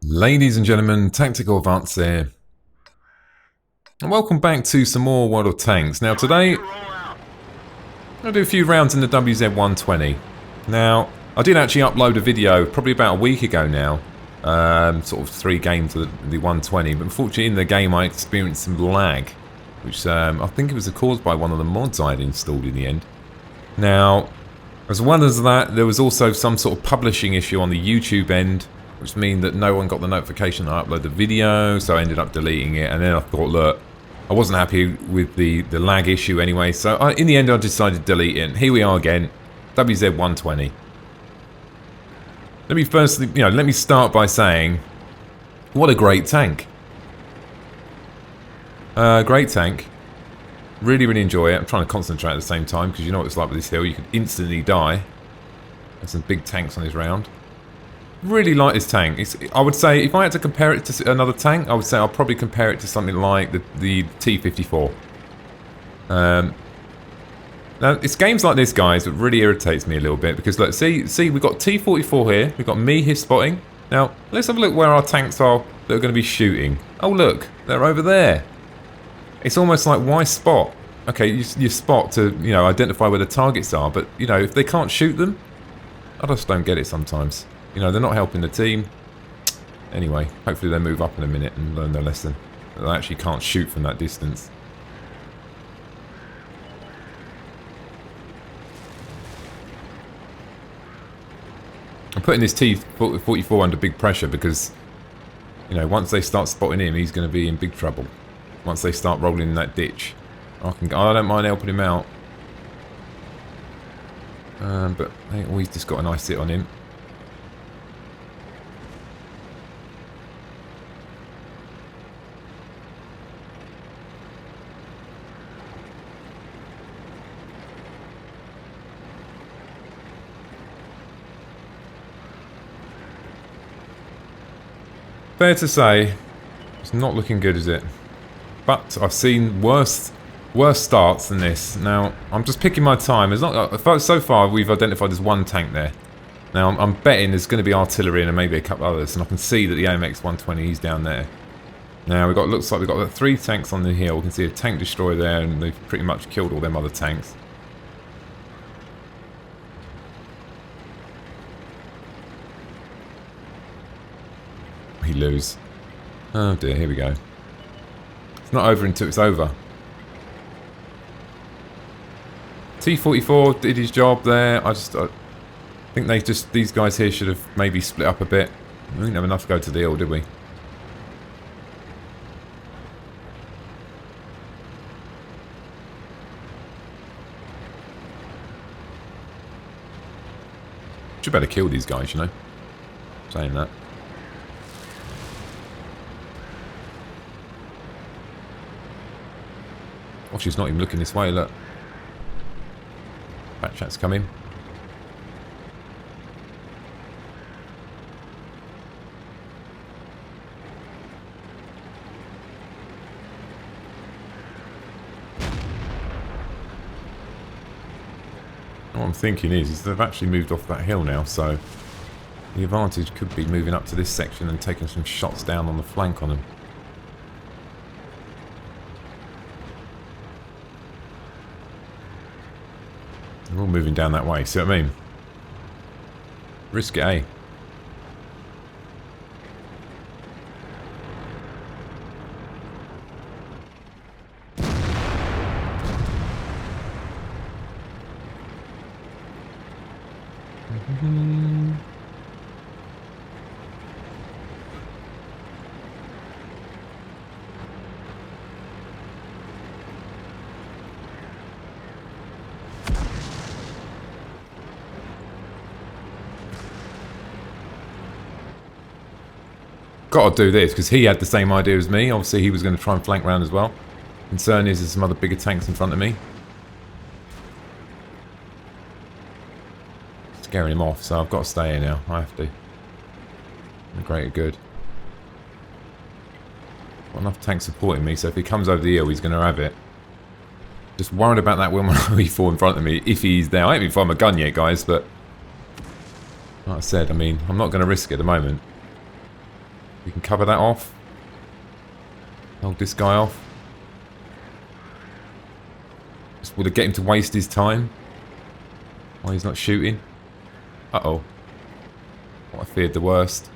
Ladies and gentlemen, Tactical Advance here, and welcome back to some more World of Tanks. Now today, I'll do a few rounds in the WZ-120. Now, I did actually upload a video probably about a week ago now, sort of 3 games of the 120, but unfortunately in the game I experienced some lag, which I think it was caused by one of the mods I had installed in the end. Now, as well as that, there was also some sort of publishing issue on the YouTube end, which means that no one got the notification that I uploaded the video, so I ended up deleting it. And then I thought, look, I wasn't happy with the lag issue anyway, so in the end I decided to delete it. And here we are again, WZ-120. Let me firstly, let me start by saying, what a great tank. Great tank. Really, really enjoy it. I'm trying to concentrate at the same time, because you know what it's like with this hill, you could instantly die. There's some big tanks on this round. Really like this tank. I would say, if I had to compare it to another tank, I would say I'll probably compare it to something like the T-54. Now, it's games like this, guys, that really irritates me a little bit, because look, see, we've got T-44 here, we've got me here spotting. Now, let's have a look where our tanks are that are going to be shooting. Oh, look, they're over there. It's almost like, why spot? Okay, you spot to, identify where the targets are, but, if they can't shoot them, I just don't get it sometimes. They're not helping the team. Anyway, hopefully they'll move up in a minute and learn their lesson. They actually can't shoot from that distance. I'm putting this T-44 under big pressure because, once they start spotting him, he's going to be in big trouble. Once they start rolling in that ditch. I don't mind helping him out. But I think we've just got a nice hit on him. Fair to say, it's not looking good, is it? But I've seen worse starts than this. Now, I'm just picking my time. So far, we've identified there's one tank there. Now, I'm betting there's going to be artillery and maybe a couple others, and I can see that the AMX-120 is down there. Now, looks like we've got 3 tanks on the hill. We can see a tank destroyer there, and they've pretty much killed all them other tanks. We lose. Oh dear, here we go. It's not over until it's over. T-44 did his job there. I think these guys here should have maybe split up a bit. We didn't have enough to go to the hill, did we? Should better kill these guys, saying that. Oh, she's not even looking this way, look. Back chat's coming. What I'm thinking is they've actually moved off that hill now, so the advantage could be moving up to this section and taking some shots down on the flank on them. We're all moving down that way, see what I mean? Risk it, eh? Got to do this because he had the same idea as me. Obviously he was going to try and flank round as well. Concern is there's some other bigger tanks in front of me. Scaring him off, so I've got to stay here now. I have to. The greater good. Got enough tanks supporting me, so if he comes over the hill he's going to have it. Just worried about that Wilma E4 in front of me if he's there. I haven't even fired my gun yet, guys, but like I said, I'm not going to risk it at the moment. We can cover that off. Hold this guy off. Just would it get him to waste his time while he's not shooting? Uh-oh. What I feared the worst.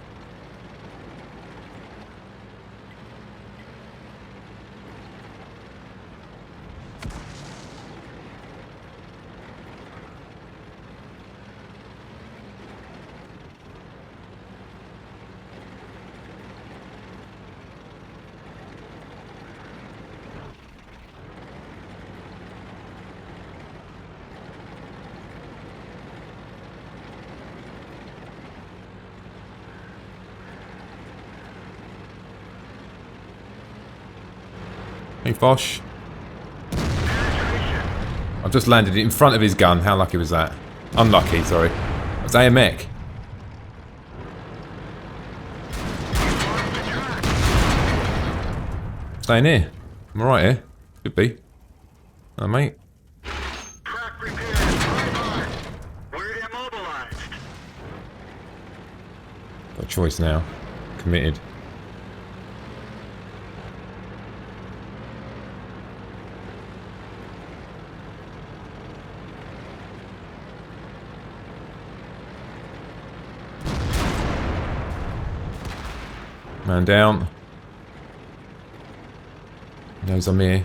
Hey, Fosh. I've just landed it in front of his gun. How lucky was that? Unlucky, sorry. It's AMEC. Staying here. I'm alright here. Could be. Hello, mate. Track repaired. Bye-bye. We're immobilized. Got a choice now. Committed. Man down. He knows I'm here.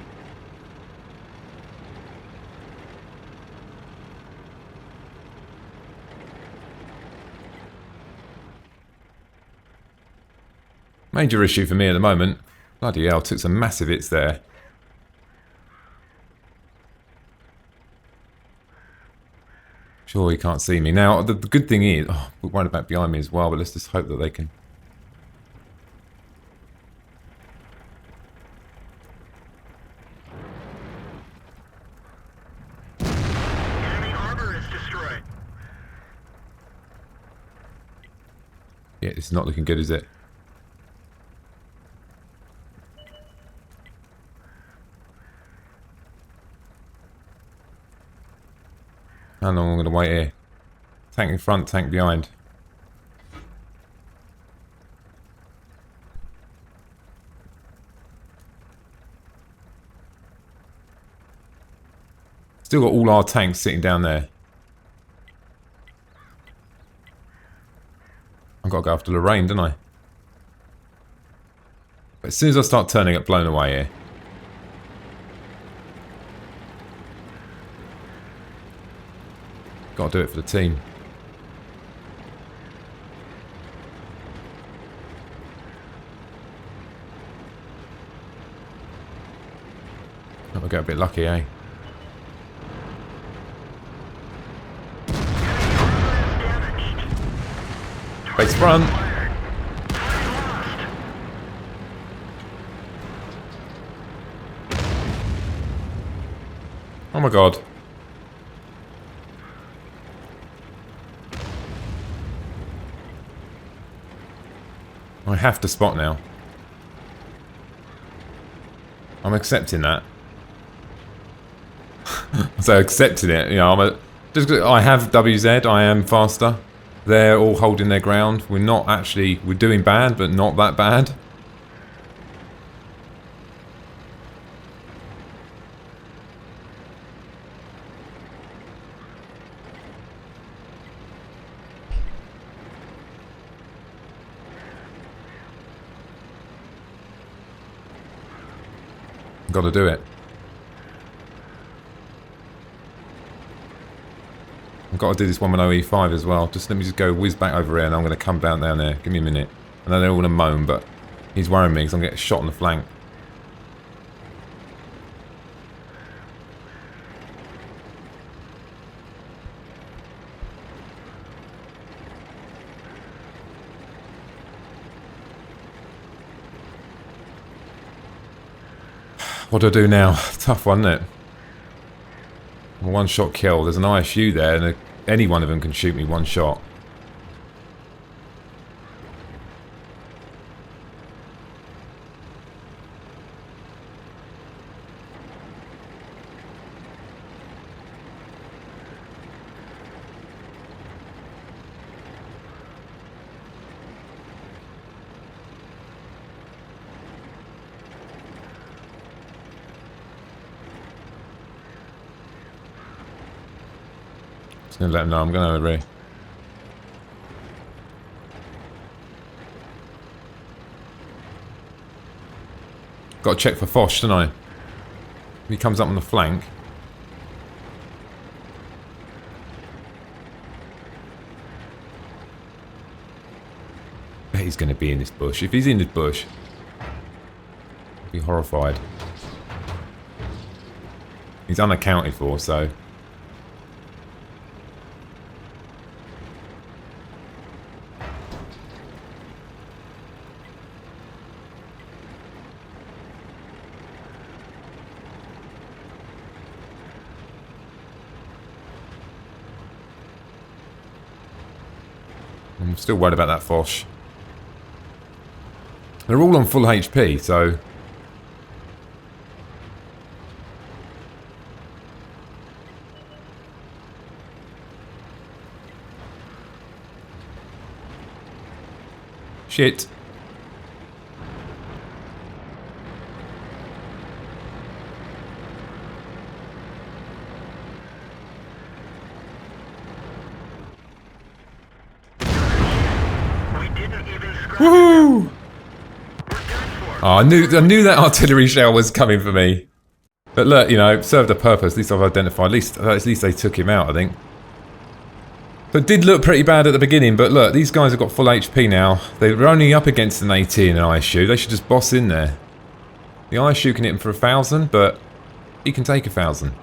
Major issue for me at the moment. Bloody hell, took some massive hits there. Sure, he can't see me. Now, the good thing is... Oh, we're worried about behind me as well, but let's just hope that they can... Enemy armor is destroyed. Yeah, it's not looking good, is it? How long am I going to wait here? Tank in front, tank behind. Still got all our tanks sitting down there. I've got to go after Lorraine, don't I? But as soon as I start turning it, blown away here. Got to do it for the team. Hope I get a bit lucky, eh? Base front. Oh my god. I have to spot now. I'm accepting that. So accepting it, you know, I have WZ, I am faster. They're all holding their ground. We're not actually, we're doing bad, but not that bad. Got to do it. I've got to do this 110E5 as well. Just let me just go whiz back over here and I'm going to come down there. Give me a minute. I know they're all going to moan, but he's worrying me because I'm getting shot on the flank. What do I do now? Tough one, isn't it? One shot kill. There's an ISU there, and any one of them can shoot me one shot. Just gonna let him know I'm going over here. Got to check for Foch, don't I? If he comes up on the flank. I bet he's going to be in this bush. If he's in this bush, I'll be horrified. He's unaccounted for, so... I'm still worried about that Foch. They're all on full HP, so... Shit. Woohoo! Oh, I knew that artillery shell was coming for me. But look, you know, served a purpose. At least I've identified. At least they took him out, I think. So it did look pretty bad at the beginning, but look, these guys have got full HP now. They're only up against an 80 and an ISU. They should just boss in there. The ISU can hit him for 1,000, but he can take 1,000.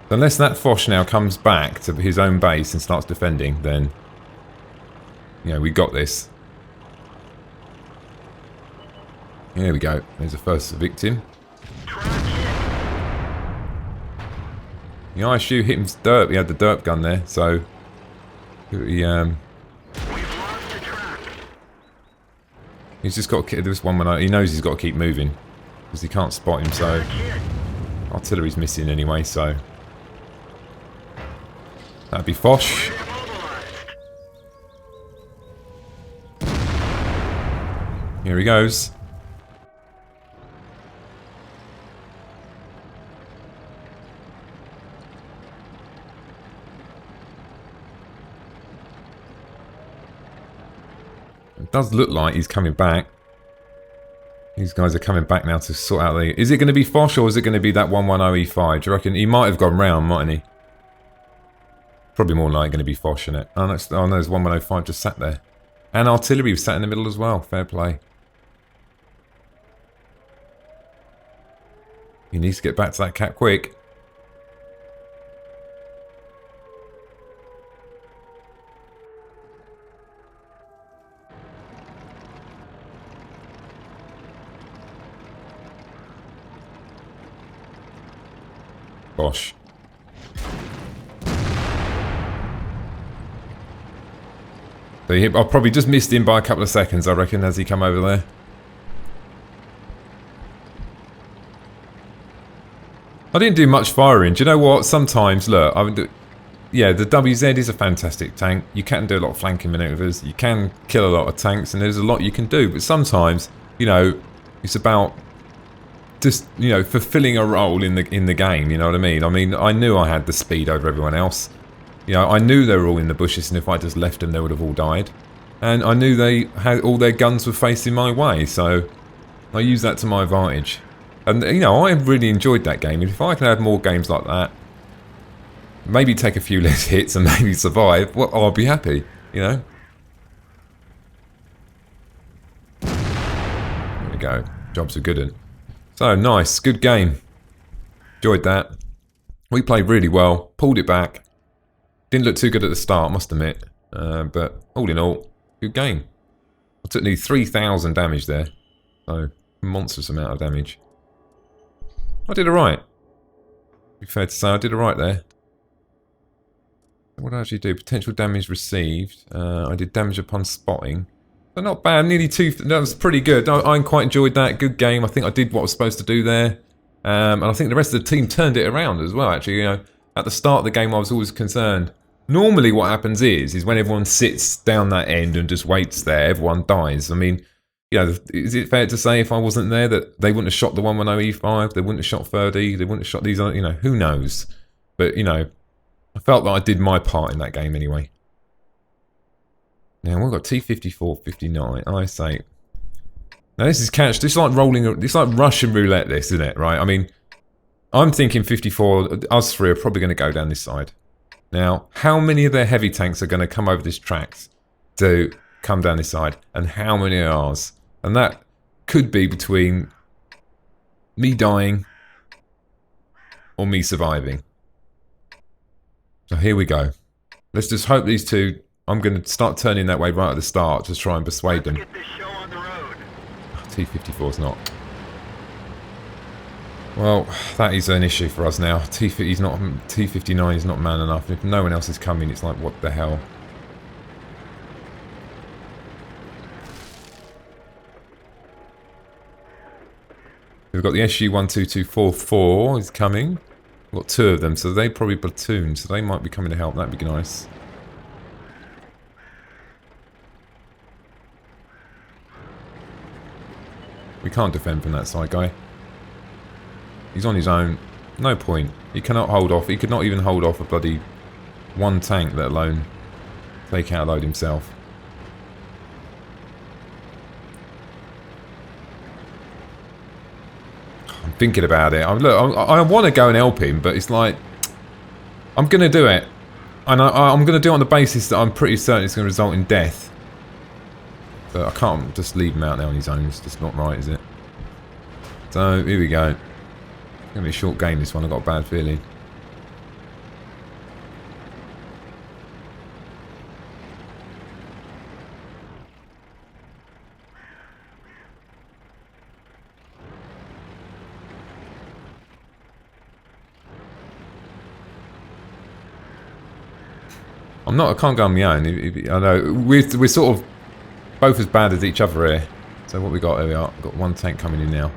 Unless that Foch now comes back to his own base and starts defending, then... Yeah, we got this. There we go. There's the first victim. The ISU hit him derp. He had the derp gun there, so he's just got to, this one when he knows he's got to keep moving because he can't spot him. So artillery's missing anyway. So that'd be Foch. Here he goes. It does look like he's coming back. These guys are coming back now to sort out the... Is it going to be Foch or is it going to be that 110E5? Do you reckon? He might have gone round, mightn't he? Probably more likely going to be Foch, isn't it? Oh, no, there's 1105 just sat there. And artillery was sat in the middle as well. Fair play. He needs to get back to that cap quick. Gosh. So I probably just missed him by a couple of seconds, I reckon, as he come over there. I didn't do much firing. Do you know what? Sometimes, look, yeah, the WZ is a fantastic tank. You can do a lot of flanking manoeuvres. You can kill a lot of tanks, and there's a lot you can do. But sometimes, you know, it's about just, you know, fulfilling a role in the game. You know what I mean? I knew I had the speed over everyone else. You know, I knew they were all in the bushes, and if I just left them, they would have all died. And I knew they had all their guns were facing my way, so I used that to my advantage. And, you know, I really enjoyed that game. If I can have more games like that, maybe take a few less hits and maybe survive, well, I'll be happy, you know? There we go. Job's a good one. So, nice. Good game. Enjoyed that. We played really well. Pulled it back. Didn't look too good at the start, must admit. But, all in all, good game. I took nearly 3,000 damage there. So, monstrous amount of damage. I did alright. Be fair to say, I did alright there. What did I actually do? Potential damage received. I did damage upon spotting. But not bad. Nearly 2... That was pretty good. I quite enjoyed that. Good game. I think I did what I was supposed to do there. And I think the rest of the team turned it around as well, actually. You know, at the start of the game, I was always concerned. Normally what happens is when everyone sits down that end and just waits there, everyone dies. I mean... You know, is it fair to say if I wasn't there that they wouldn't have shot the 110E5, they wouldn't have shot 30, they wouldn't have shot these other, you know, who knows? But, you know, I felt that I did my part in that game anyway. Now we've got T-54, 59, IS-8. Now this is catch. This is like rolling. It's like Russian roulette. This, isn't it? Right? I mean, I'm thinking 54. Us three are probably going to go down this side. Now, how many of their heavy tanks are going to come over this tracks to come down this side, and how many are ours? And that could be between me dying or me surviving. So here we go. Let's just hope these two. I'm going to start turning that way right at the start to try and persuade them. Get this show on the road. T-54's not. Well, that is an issue for us now. T-59 is not man enough. If no one else is coming, it's like, what the hell? We've got the SU-12244 is coming. We've got two of them, so they probably platoon, so they might be coming to help. That'd be nice. We can't defend from that side, guy. He's on his own. No point. He cannot hold off. He could not even hold off a bloody one tank, let alone take out a load himself. I'm thinking about it. Look, I want to go and help him, but it's like, I'm going to do it. And I'm going to do it on the basis that I'm pretty certain it's going to result in death. But I can't just leave him out there on his own. It's just not right, is it? So, here we go. It's going to be a short game, this one. I've got a bad feeling. I can't go on my own. I know. We're sort of both as bad as each other here. So what we got? There we are. We've got one tank coming in now.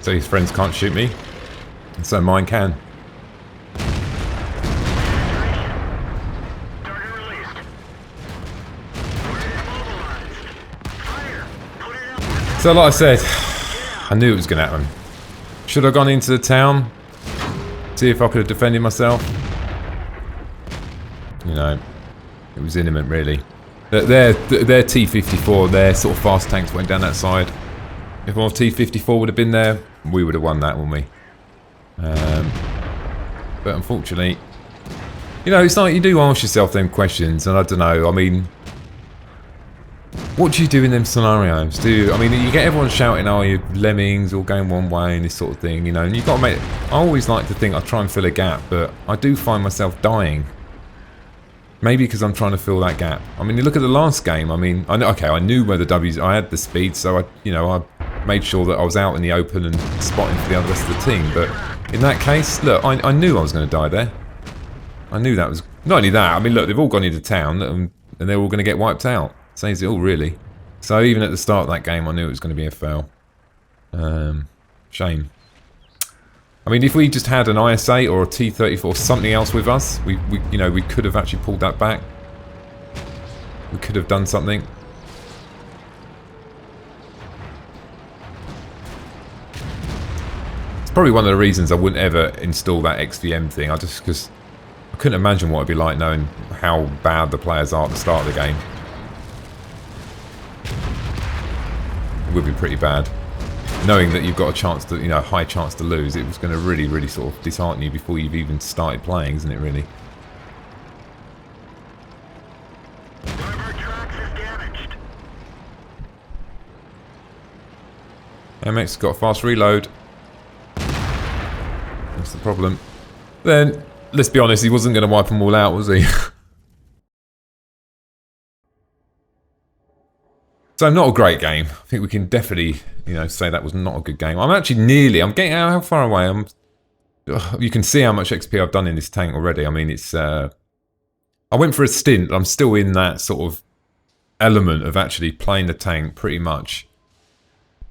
So his friends can't shoot me, and so mine can. So like I said, I knew it was going to happen. Should I have gone into the town, see if I could have defended myself? You know, it was imminent really. Their T-54, their sort of fast tanks went down that side. If our T-54 would have been there, we would have won that, wouldn't we? But unfortunately, you know, it's like you do ask yourself them questions, and I don't know, I mean, what do you do in them scenarios? I mean, you get everyone shouting, oh, you're lemmings, all going one way, and this sort of thing, you know, and you've got to make, I always like to think I try and fill a gap, but I do find myself dying. Maybe because I'm trying to fill that gap. I mean, you look at the last game, I mean, I knew where the W's, I had the speed, so I made sure that I was out in the open and spotting for the rest of the team, but in that case, look, I knew I was going to die there. I knew that was, not only that, I mean, look, they've all gone into town, and they're all going to get wiped out. Says it all, really. So even at the start of that game, I knew it was going to be a fail. Shame. I mean, if we just had an IS-8 or a T-34, something else with us, we could have actually pulled that back. We could have done something. It's probably one of the reasons I wouldn't ever install that XVM thing. Because I couldn't imagine what it'd be like knowing how bad the players are at the start of the game. It would be pretty bad. Knowing that you've got a chance to, high chance to lose, it was going to really, really sort of dishearten you before you've even started playing, isn't it, really? One of our tracks is damaged. MX got a fast reload. That's the problem. Then, let's be honest, he wasn't going to wipe them all out, was he? So not a great game. I think we can definitely, say that was not a good game. I'm actually nearly. I'm getting out. How far away? You can see how much XP I've done in this tank already. I mean, it's. I went for a stint. I'm still in that sort of element of actually playing the tank pretty much.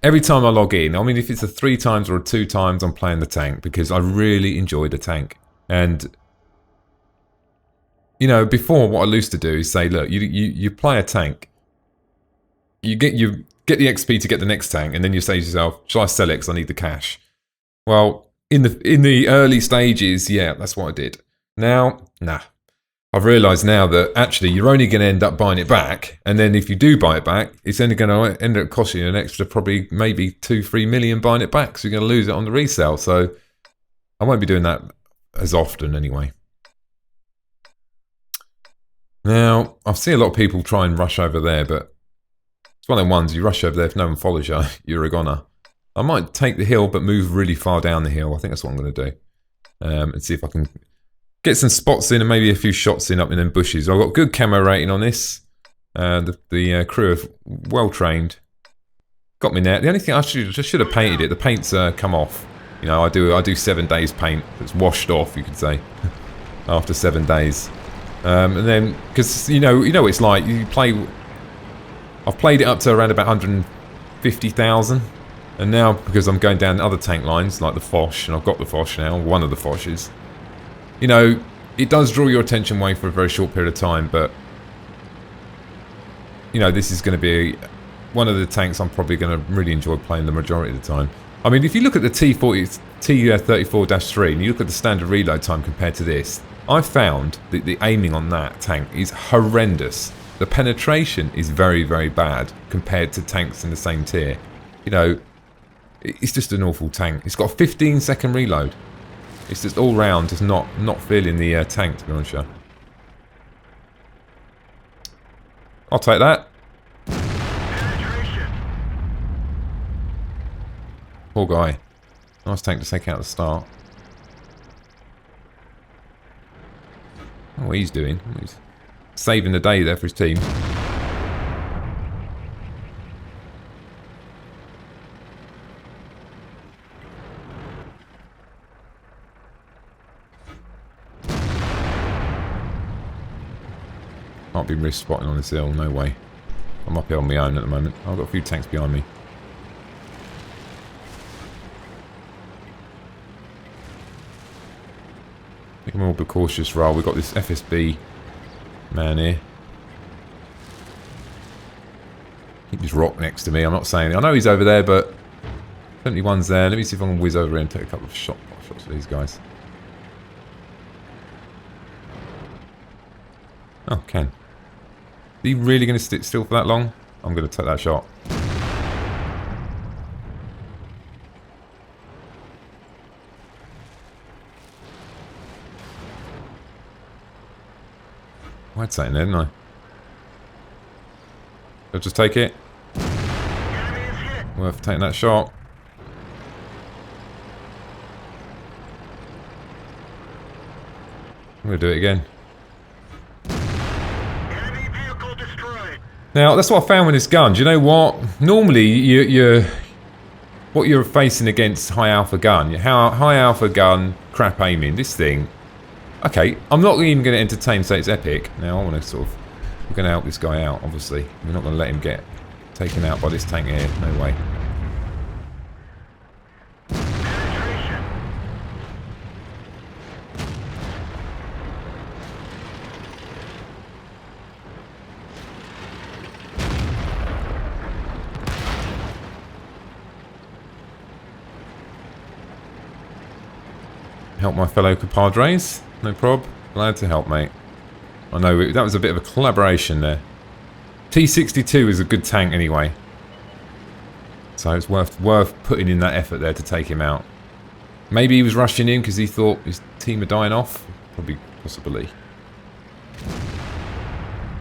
Every time I log in, I mean, if it's a 3 times or a 2 times, I'm playing the tank because I really enjoy the tank. And before, what I used to do is say, look, you play a tank. You get the XP to get the next tank, and then you say to yourself, shall I sell it because I need the cash? Well, in the early stages, yeah, that's what I did. Now, nah. I've realised now that actually you're only going to end up buying it back, and then if you do buy it back, it's only going to end up costing you an extra probably maybe 2-3 million buying it back, so you're going to lose it on the resale. So I won't be doing that as often anyway. Now, I see a lot of people try and rush over there, but it's one of them ones, you rush over there, if no one follows you, you're a goner. I might take the hill, but move really far down the hill. I think that's what I'm going to do. And see if I can get some spots in and maybe a few shots in up in them bushes. I've got good camo rating on this. The crew are well trained. Got me there. The only thing I should have painted it. The paint's come off. I do 7 days paint. It's washed off, you could say, after 7 days. And then because you know what it's like. You play. I've played it up to around about 150,000, and now because I'm going down other tank lines like the Foch, and I've got the Foch now, one of the Foches. It does draw your attention away for a very short period of time, but this is going to be one of the tanks I'm probably going to really enjoy playing the majority of the time. I mean, if you look at the T34-3 and you look at the standard reload time compared to this, I found that the aiming on that tank is horrendous. The penetration is very, very bad compared to tanks in the same tier. It's just an awful tank. It's got a 15-second reload. It's just all round, just not feeling the tank, to be honest with you. I'll take that. Poor guy. Nice tank to take out at the start. Oh, what he's doing. He's saving the day there for his team. Can't be risk spotting on this hill, no way. I'm up here on my own at the moment. I've got a few tanks behind me. I think I'm all be cautious, Ra. We've got this FSB man here. Keep this rock next to me. I'm not saying... I know he's over there, but... 71's there. Let me see if I can whiz over here and take a couple of shots of these guys. Oh, can. Are you really going to sit still for that long? I'm going to take that shot. I had something there, didn't I? I'll just take it. Worth taking that shot. I'm going to do it again. Now, that's what I found with this gun. Do you know what? Normally, what you're facing against high alpha gun, high alpha gun, crap aiming. This thing, okay, I'm not even going to entertain say it's epic. Now, I want to sort of, we're going to help this guy out, obviously. We're not going to let him get taken out by this tank here. No way. Help my fellow compadres, no prob. Glad to help, mate. I know that was a bit of a collaboration there. T62 is a good tank anyway, so it's worth putting in that effort there to take him out. Maybe he was rushing in because he thought his team are dying off. Probably, possibly.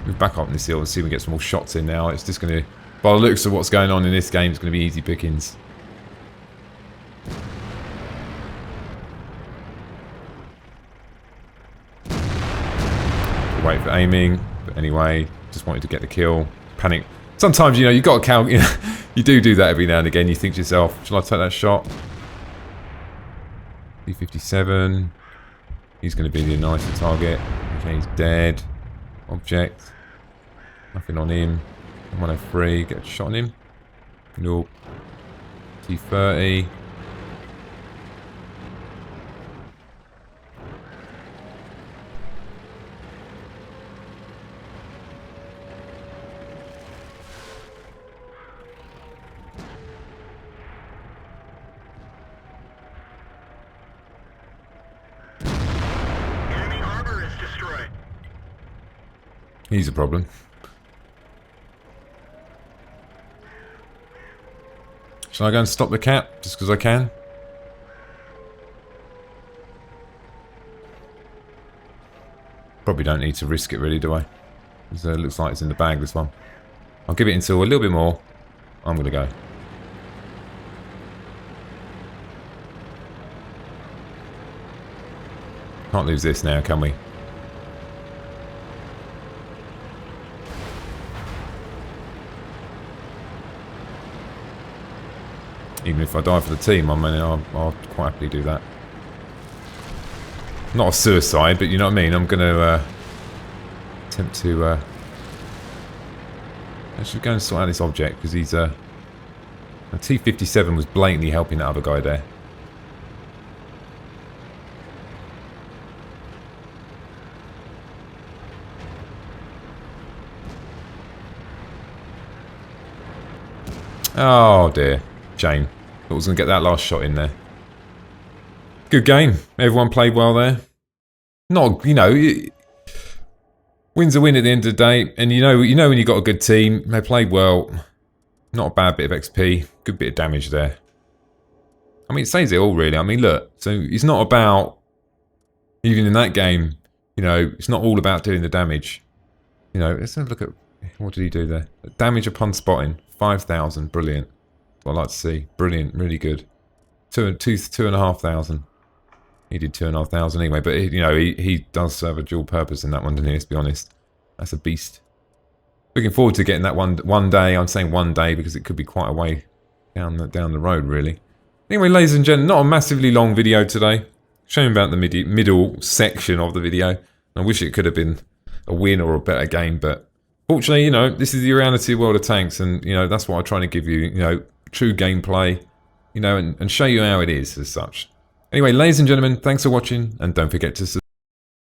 Move back up in this hill and see if we get some more shots in now. It's just going to, by the looks of what's going on in this game, it's going to be easy pickings. Wait for aiming, but anyway, just wanted to get the kill. Sometimes, you know, you've got to count, you know, you do that every now and again. You think to yourself, shall I take that shot? T-57. He's going to be the nicer target. Okay, he's dead. Object. Nothing on him. 103. Get a shot on him. Nope. T-30. Enemy armor is destroyed. He's a problem. Shall I go and stop the cat just because I can? Probably don't need to risk it really, do I? It looks like it's in the bag, this one. I'll give it until a little bit more. I'm going to go. Can't lose this now, can we? Even if I die for the team, I mean, I'll quite happily do that. Not a suicide, but you know what I mean? I'm going to attempt to... I should go and sort out this object, because he's... a T-57 was blatantly helping that other guy there. Oh dear. Shame. Thought I was going to get that last shot in there. Good game. Everyone played well there. Not, you know, win's a win at the end of the day, and you know when you've got a good team, they played well. Not a bad bit of XP, good bit of damage there. I mean, it says it all really. I mean, look, so it's not about, even in that game, you know, it's not all about doing the damage. You know, let's have a look at, what did he do there? Damage upon spotting, 5,000, brilliant. What I'd like to see, brilliant, really good. 2,500. He did 2,500 anyway, but you know, he does serve a dual purpose in that one, doesn't he? Let's be honest. That's a beast. Looking forward to getting that one day. I'm saying one day because it could be quite a way down the road, really. Anyway, ladies and gentlemen, not a massively long video today. Showing about the middle section of the video. I wish it could have been a win or a better game, but fortunately, you know, this is the reality of World of Tanks, and you know that's what I'm trying to give you. You know, true gameplay. You know, and show you how it is as such. Anyway, ladies and gentlemen, thanks for watching, and don't forget to subscribe.